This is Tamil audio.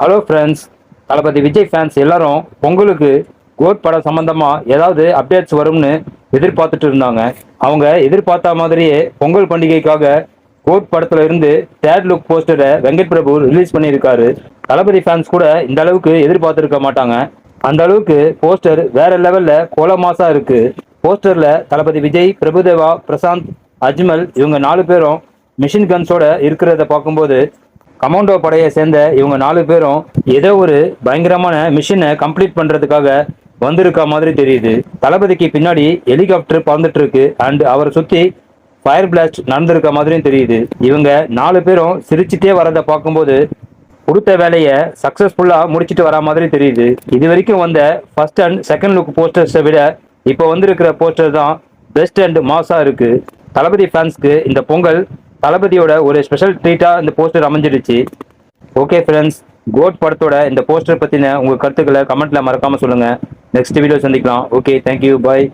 ஹலோ ஃப்ரெண்ட்ஸ், தளபதி விஜய் ஃபேன்ஸ் எல்லாரும் பொங்கலுக்கு கோட் படம் சம்பந்தமா ஏதாவது அப்டேட்ஸ் வரும்னு எதிர்பார்த்துட்டு இருந்தாங்க. அவங்க எதிர்பார்த்த மாதிரியே பொங்கல் பண்டிகைக்காக கோட் படத்துல இருந்து தேர்ட் லுக் போஸ்டரை வெங்கட் பிரபு ரிலீஸ் பண்ணியிருக்காரு. தளபதி ஃபேன்ஸ் கூட இந்த அளவுக்கு எதிர்பார்த்திருக்க மாட்டாங்க. அந்த அளவுக்கு போஸ்டர் வேற லெவல்ல கோலமாசா இருக்கு. போஸ்டர்ல தளபதி விஜய், பிரபுதேவா, பிரசாந்த், அஜ்மல் இவங்க 4 பேரும் மிஷின் கன்ஸோட இருக்கிறத பார்க்கும்போது கமாண்டோ படையை சேர்ந்த இவங்க 4 பேரும் ஏதோ ஒரு பயங்கரமான மிஷினை கம்ப்ளீட் பண்றதுக்காக வந்திருக்க மாதிரி தெரியுது. தளபதிக்கு பின்னாடி ஹெலிகாப்டர் பறந்துட்டு இருக்கு அண்ட் அவரை சுத்தி ஃபயர் பிளாஸ்ட் நடந்திருக்க மாதிரியும் தெரியுது. இவங்க 4 பேரும் சிரிச்சுட்டே வரதை பார்க்கும்போது கொடுத்த வேலையை சக்சஸ்ஃபுல்லா முடிச்சிட்டு வர மாதிரி தெரியுது. இது வரைக்கும் வந்த ஃபர்ஸ்ட் அண்ட் செகண்ட் லுக் போஸ்டர்ஸை விட இப்போ வந்திருக்கிற போஸ்டர் தான் பெஸ்ட் அண்ட் மாஸா இருக்கு. தளபதி ஃபேன்ஸ்க்கு இந்த பொங்கல் தளபதியோட ஒரு ஸ்பெஷல் ட்ரீட்டா இந்த போஸ்டர் அமைஞ்சிடுச்சு. ஓகே ஃப்ரெண்ட்ஸ், கோட் படத்தோட இந்த போஸ்டர் பத்தின உங்க கருத்துக்களை கமெண்ட்ல மறக்காம சொல்லுங்க. நெக்ஸ்ட் வீடியோ சந்திக்கலாம். ஓகே, தேங்க்யூ, பாய்.